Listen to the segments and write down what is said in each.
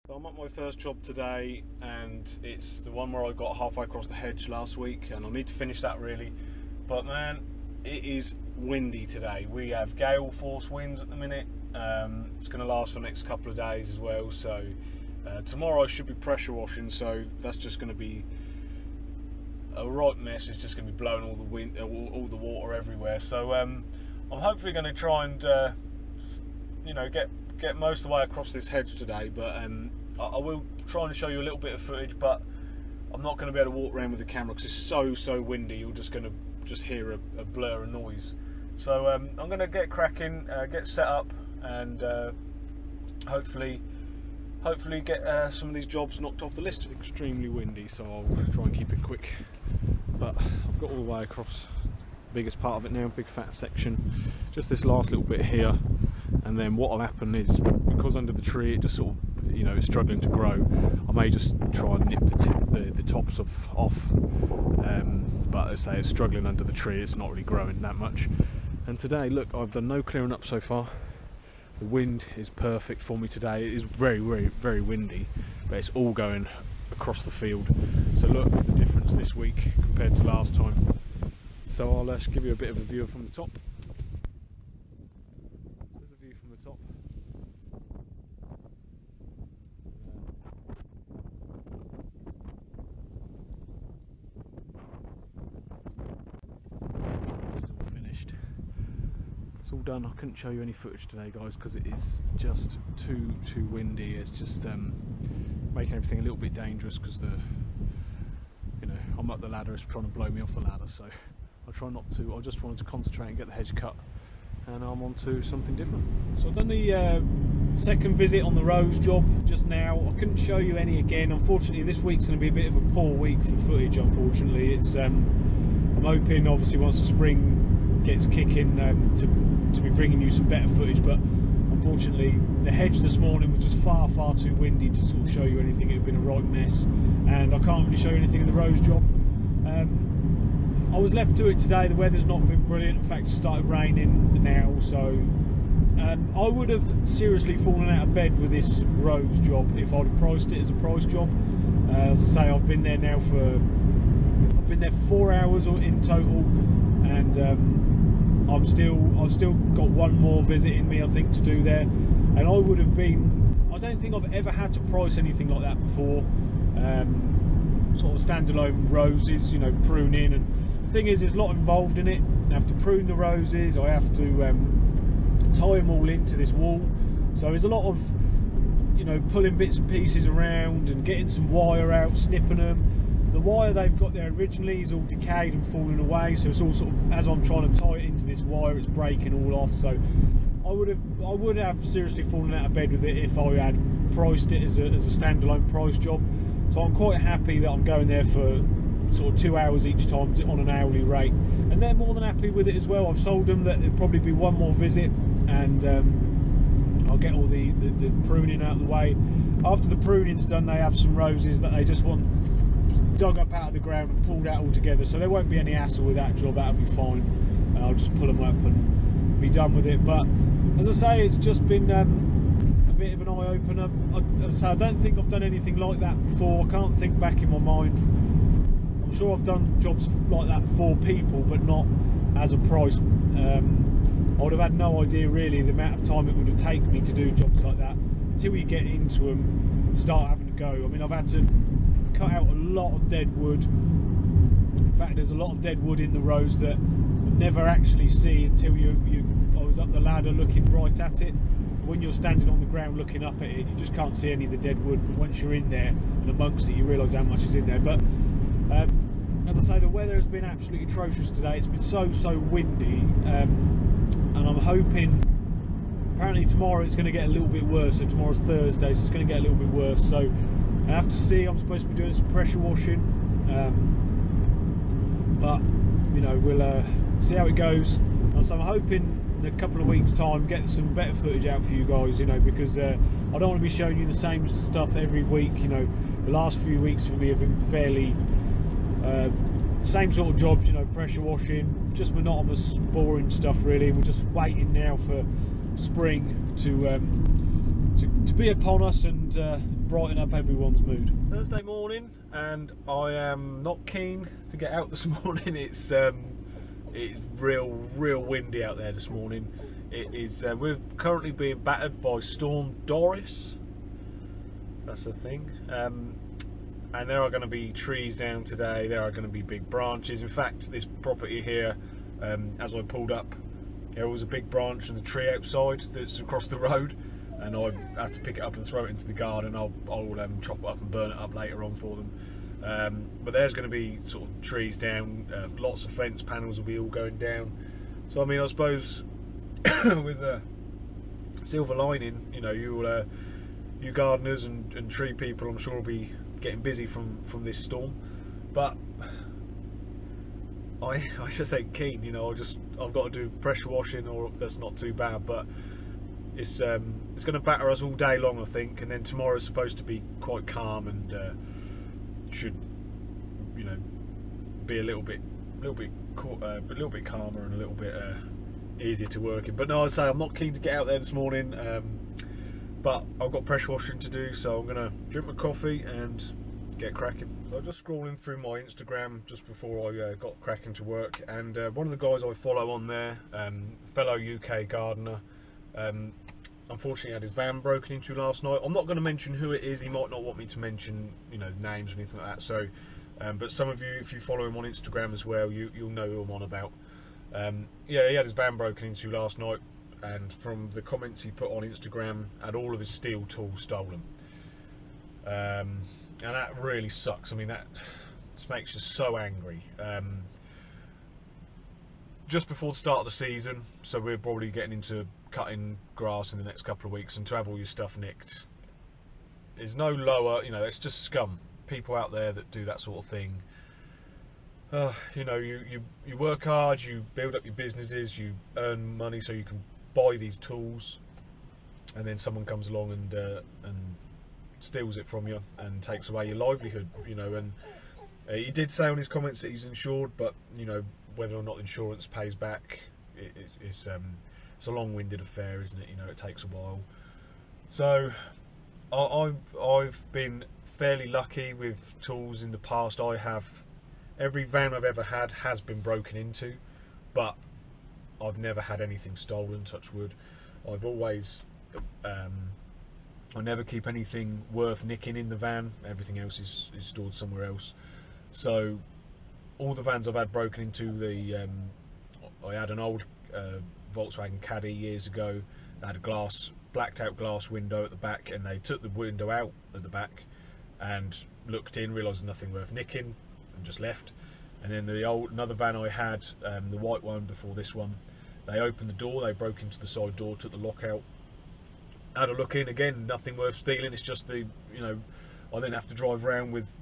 So I'm at my first job today, and it's the one where I got halfway across the hedge last week, and I need to finish that really. But man, it is windy today. We have gale force winds at the minute. It's going to last for the next couple of days as well. So tomorrow I should be pressure washing, so that's just going to be a right mess. It's just going to be blowing all the wind, all the water everywhere. So I'm hopefully going to try and get most of the way across this hedge today, but I will try and show you a little bit of footage, but I'm not going to be able to walk around with the camera because it's so windy. You're just going to hear a blur of noise. So I'm going to get cracking, get set up, and hopefully get some of these jobs knocked off the list. It's extremely windy, so I'll try and keep it quick. But I've got all the way across the biggest part of it now, big fat section. Just this last little bit here, and then what will happen is, because under the tree it just sort of, it's struggling to grow, I may just try and nip the tops off. But as I say, it's struggling under the tree, it's not really growing that much. And today, look, I've done no clearing up so far. The wind is perfect for me today. It is very, very, very windy, but it's all going across the field. So look at the difference this week compared to last time. So I'll give you a bit of a view from the top. So there's a view from the top. It's all finished. It's all done. I couldn't show you any footage today, guys, because it is just too windy. It's just making everything a little bit dangerous, because I'm up the ladder. It's trying to blow me off the ladder, so I try not to. I just wanted to concentrate and get the hedge cut, and I'm on to something different. So I've done the second visit on the rose job just now. I couldn't show you any again. Unfortunately, this week's going to be a bit of a poor week for footage. Unfortunately, it's I'm hoping, obviously, once the spring gets kicking, to be bringing you some better footage. But unfortunately, the hedge this morning was just far too windy to sort of show you anything. It had been a right mess, and I can't really show you anything in the rose job. I was left to it today. The weather's not been brilliant. In fact, it started raining now, so I would have seriously fallen out of bed with this rose job if I'd have priced it as a price job. As I say, I've been there now for 4 hours in total, and I've still got one more visit in me, I think, to do there. And I would have been, I don't think I've ever had to price anything like that before. Sort of standalone roses, pruning, and the thing is, there's a lot involved in it. I have to prune the roses, I have to tie them all into this wall, so there's a lot of pulling bits and pieces around and getting some wire out, snipping them. The wire they've got there originally is all decayed and falling away, so it's all sort of, as I'm trying to tie it into this wire, it's breaking all off. So I would have seriously fallen out of bed with it if I had priced it as a standalone price job. So I'm quite happy that I'm going there for sort of 2 hours each time on an hourly rate, and they're more than happy with it as well. I've told them that it'll probably be one more visit, and I'll get all the pruning out of the way. After the pruning's done, they have some roses that they just want dug up out of the ground and pulled out all together, so there won't be any hassle with that job. That'll be fine. I'll just pull them up and be done with it. But as I say, it's just been a bit of an eye-opener. As I say, I don't think I've done anything like that before. I can't think back in my mind. I'm sure I've done jobs like that for people, but not as a price. I would have had no idea really the amount of time it would have taken me to do jobs like that until you get into them and start having to go. I mean, I've had to cut out a lot of dead wood. In fact, there's a lot of dead wood in the rose that you never actually see until I was up the ladder looking right at it. When you're standing on the ground looking up at it, you just can't see any of the dead wood, but once you're in there and amongst it, you realise how much is in there. But as I say, the weather has been absolutely atrocious today. It's been so windy, and I'm hoping, apparently tomorrow it's going to get a little bit worse. So tomorrow's Thursday, so it's going to get a little bit worse. So I have to see. I'm supposed to be doing some pressure washing, but we'll see how it goes. And so I'm hoping in a couple of weeks' time get some better footage out for you guys, because I don't want to be showing you the same stuff every week. The last few weeks for me have been fairly same sort of jobs, pressure washing, just monotonous, boring stuff really. We're just waiting now for spring to to be upon us and brighten up everyone's mood. Thursday morning, and I am not keen to get out this morning. It's real windy out there this morning. It is. We're currently being battered by Storm Doris. That's a thing. And there are going to be trees down today. There are going to be big branches. In fact, this property here, as I pulled up, there was a big branch and a tree outside that's across the road, and I had to pick it up and throw it into the garden. I'll chop it up and burn it up later on for them. But there's going to be sort of trees down, lots of fence panels will be all going down. So I mean, I suppose with a silver lining, you know, you gardeners and tree people, I'm sure, will be getting busy from this storm. But I just ain't keen, you know. I've got to do pressure washing, or that's not too bad, but it's going to batter us all day long, I think. And then tomorrow's supposed to be quite calm and should, you know, be a little bit calmer and a little bit easier to work in. But no, I'd say I'm not keen to get out there this morning. But I've got pressure washing to do, so I'm going to drink my coffee and get cracking. So I'm just scrolling through my Instagram just before I got cracking to work, and one of the guys I follow on there, fellow UK gardener, unfortunately had his van broken into last night. I'm not going to mention who it is. He might not want me to mention, you know, names or anything like that. So, but some of you, if you follow him on Instagram as well, you'll know who I'm on about. Yeah, he had his van broken into last night, and from the comments he put on Instagram, had all of his steel tools stolen. And that really sucks. I mean, that just makes you so angry. Just before the start of the season, so we're probably getting into cutting grass in the next couple of weeks, and to have all your stuff nicked is no lower, you know, it's just scum. People out there that do that sort of thing, you know, you work hard, you build up your businesses, you earn money so you can buy these tools, and then someone comes along and steals it from you and takes away your livelihood, you know. And he did say on his comments that he's insured, but you know, whether or not insurance pays back, it's a long-winded affair, isn't it? You know, it takes a while. So I've been fairly lucky with tools in the past. I have every van I've ever had has been broken into, but I've never had anything stolen, touch wood. I've always I never keep anything worth nicking in the van. Everything else is stored somewhere else. So all the vans I've had broken into, I had an old Volkswagen Caddy years ago. They had a blacked out glass window at the back, and they took the window out at the back and looked in, realised nothing worth nicking, and just left. And then another van I had, the white one before this one, they opened the door, they broke into the side door, took the lock out, had a look in, again, nothing worth stealing. It's just the, you know, I then have to drive around with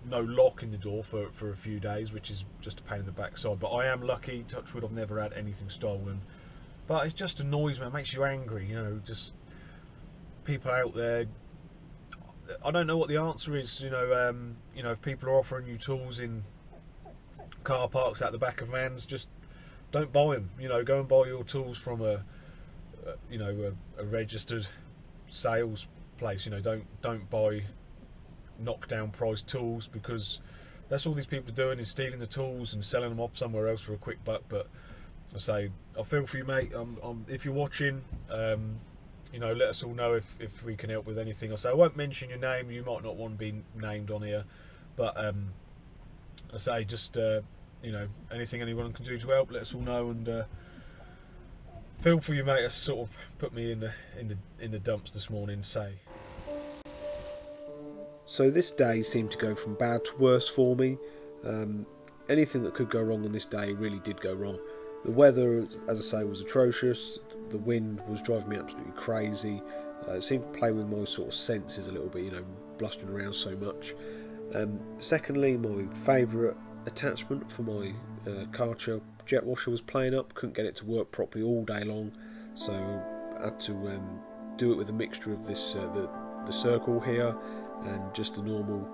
no lock in the door for a few days, which is just a pain in the backside. But I am lucky, touch wood, I've never had anything stolen. But it just annoys me, it makes you angry, you know, just people out there. I don't know what the answer is, you know, if people are offering you tools in car parks out the back of vans, just don't buy them. You know, go and buy your tools from a registered sales place. You know, don't buy knockdown price tools, because that's all these people are doing, is stealing the tools and selling them off somewhere else for a quick buck. But I say, I feel for you, mate. If you're watching, you know, let us all know if we can help with anything. I say, I won't mention your name, you might not want to be named on here, but I say, just you know, anything anyone can do to help, let us all know. And feel for you, mate. That's sort of put me in the dumps this morning, say. So this day seemed to go from bad to worse for me. Anything that could go wrong on this day really did go wrong. The weather, as I say, was atrocious. The wind was driving me absolutely crazy. It seemed to play with my sort of senses a little bit, you know, blustering around so much. Secondly, my favourite attachment for my Karcher jet washer was playing up. Couldn't get it to work properly all day long, so I had to do it with a mixture of this the circle here and just the normal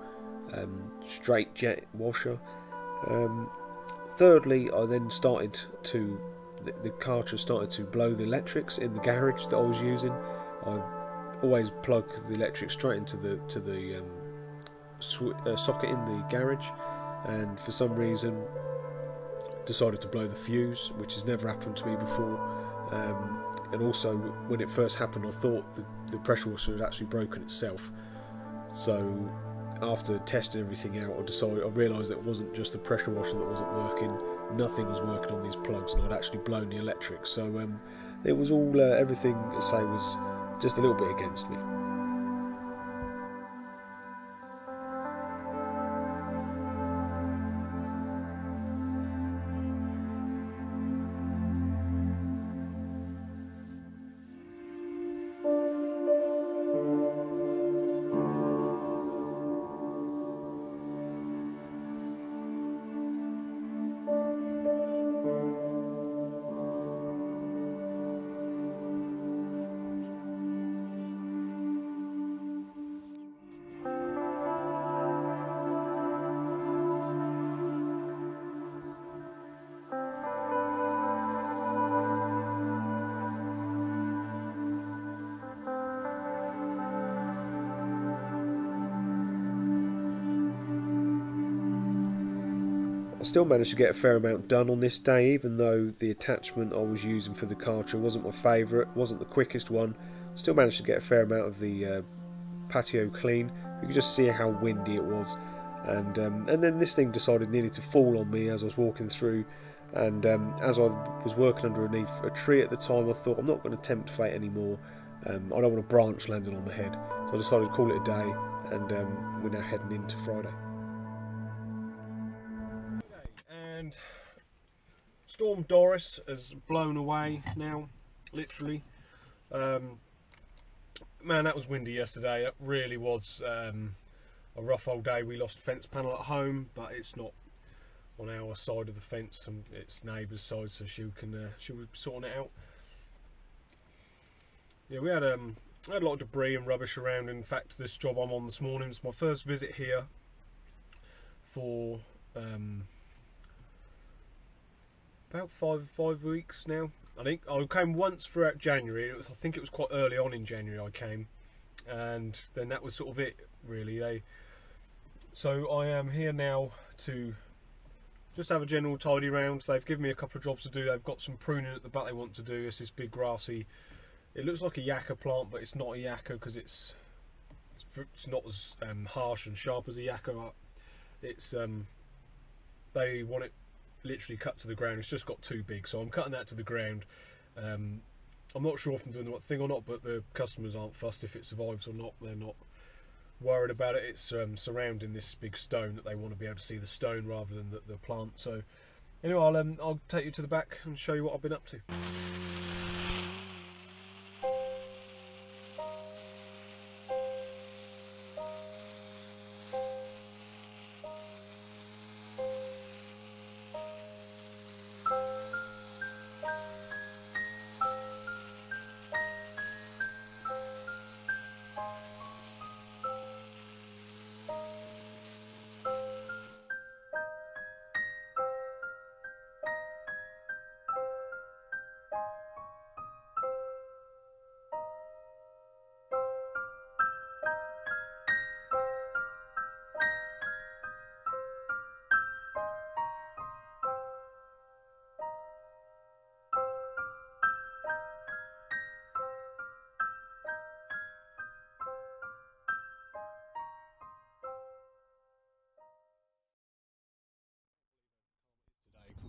straight jet washer. Thirdly, I then started the Karcher started to blow the electrics in the garage that I was using. I always plug the electric straight into the socket in the garage, and for some reason decided to blow the fuse, which has never happened to me before. And also, when it first happened, I thought the pressure washer had actually broken itself. So after testing everything out, I realised that it wasn't just the pressure washer that wasn't working. Nothing was working on these plugs, and I'd actually blown the electric. So it was all everything, I say, was just a little bit against me. I still managed to get a fair amount done on this day, even though the attachment I was using for the Carter wasn't my favourite, wasn't the quickest one. Still managed to get a fair amount of the patio clean. You could just see how windy it was, and then this thing decided nearly to fall on me as I was walking through. And as I was working underneath a tree at the time, I thought, I'm not going to tempt fate anymore. I don't want a branch landing on my head, so I decided to call it a day, and we're now heading into Friday. And Storm Doris has blown away now, literally. Man, that was windy yesterday. It really was a rough old day. We lost a fence panel at home, but it's not on our side of the fence, and it's neighbour's side, so she was sorting it out. Yeah, we had a lot of debris and rubbish around. In fact, this job I'm on this morning is my first visit here for about five weeks now. I think I came once throughout January. I think it was quite early on in January I came, and then that was sort of it, really. So I am here now to just have a general tidy round. They've given me a couple of jobs to do. They've got some pruning at the back they want to do. It's this big grassy, it looks like a yucca plant, but it's not a yucca because it's not as harsh and sharp as a yucca. It's they want it literally cut to the ground. It's just got too big, so I'm cutting that to the ground. I'm not sure if I'm doing the right thing or not, but the customers aren't fussed if it survives or not. They're not worried about it. It's surrounding this big stone that they want to be able to see the stone rather than the plant. So anyway, I'll take you to the back and show you what I've been up to.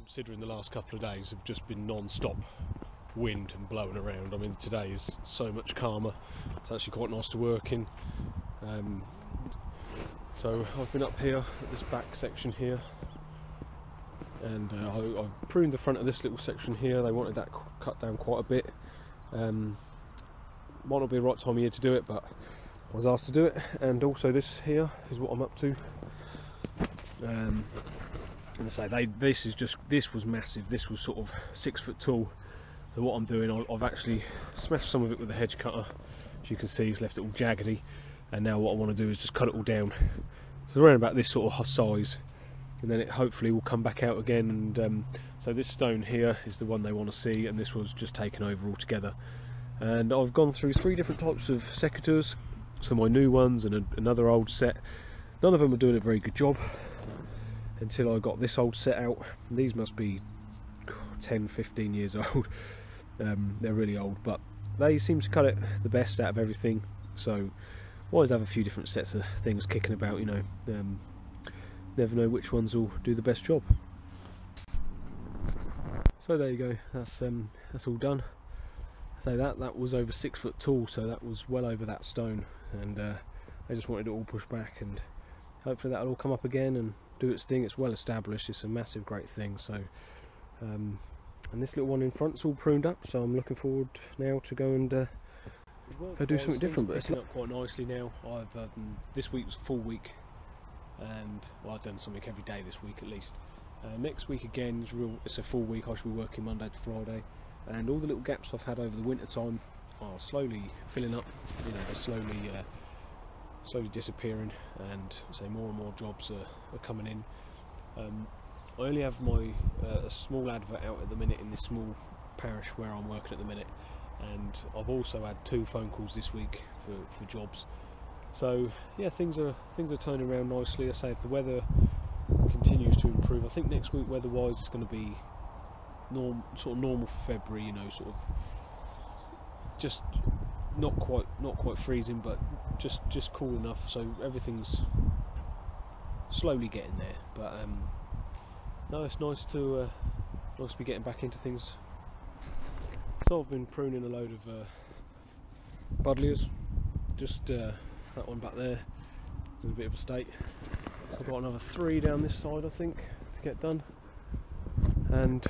Considering the last couple of days have just been non-stop wind and blowing around. I mean, today is so much calmer. It's actually quite nice to work in. So I've been up here at this back section here, and I've pruned the front of this little section here. They wanted that cut down quite a bit. Might not be the right time of year to do it, but I was asked to do it. And also this here is what I'm up to. And I say this was massive. This was sort of 6 foot tall. So what I'm doing, I've actually smashed some of it with a hedge cutter. As you can see, it's left it all jaggedy. And now what I want to do is just cut it all down. So around about this sort of size, and then it hopefully will come back out again. And so this stone here is the one they want to see, and this was just taken over altogether. and I've gone through 3 different types of secateurs, so my new ones and another old set. None of them are doing a very good job until I got this old set out. These must be 10-15 years old. They're really old, but they seem to cut it the best out of everything, so always have a few different sets of things kicking about, you know. Never know which ones will do the best job. So there you go, that's all done. So that was over 6 foot tall, so that was well over that stone, and I just wanted it all pushed back, and hopefully that'll all come up again and do its thing. It's well established, it's a massive great thing. So and this little one in front's all pruned up, so I'm looking forward now to go and do something different. But it's up quite nicely now. I've this week was a full week, and well, I've done something every day this week at least. Next week again it's a full week. I should be working Monday to Friday, and all the little gaps I've had over the winter time are slowly filling up. You know, they're slowly disappearing, and so more and more jobs are coming in. I only have my a small advert out at the minute in this small parish where I'm working at the minute, and I've also had 2 phone calls this week for jobs. So yeah, things are turning around nicely. I say if the weather continues to improve, I think next week weather-wise it's going to be sort of normal for February. You know, sort of just not quite freezing, but just cool enough. So everything's slowly getting there. But no, it's nice to be getting back into things. So I've been pruning a load of buddleias, just that one back there is in a bit of a state. I've got another 3 down this side I think to get done, and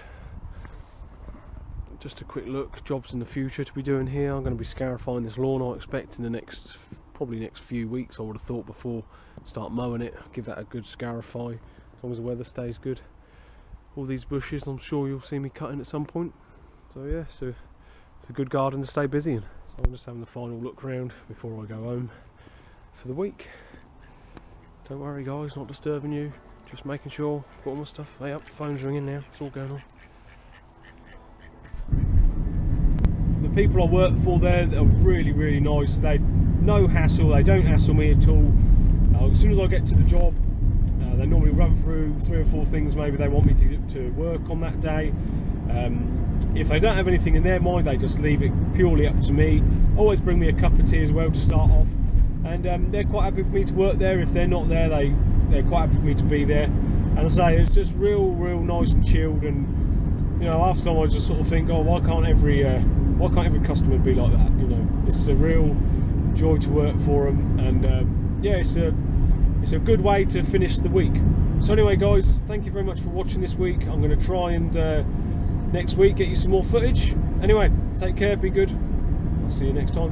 just a quick look, jobs in the future to be doing here. I'm going to be scarifying this lawn, I expect, in the probably next few weeks, I would have thought, before start mowing it. Give that a good scarify, as long as the weather stays good. All these bushes I'm sure you'll see me cutting at some point. So yeah, so it's a good garden to stay busy in. So I'm just having the final look round before I go home for the week. Don't worry guys, not disturbing you, just making sure I've got all my stuff. Hey up, phone's ringing now, it's all going on. The people I work for there are really nice. They no hassle, they don't hassle me at all. As soon as I get to the job, they normally run through 3 or 4 things maybe they want me to work on that day. If they don't have anything in their mind, they just leave it purely up to me. Always bring me a cup of tea as well to start off, and they're quite happy for me to work there. If they're not there, they're quite happy for me to be there. And I say it's just real nice and chilled. And you know, after time I just sort of think, oh, why can't every customer be like that? You know, it's a real joy to work for them, and yeah, it's a good way to finish the week. So anyway guys, thank you very much for watching this week. I'm going to try and next week get you some more footage. Anyway, take care, be good. I'll see you next time.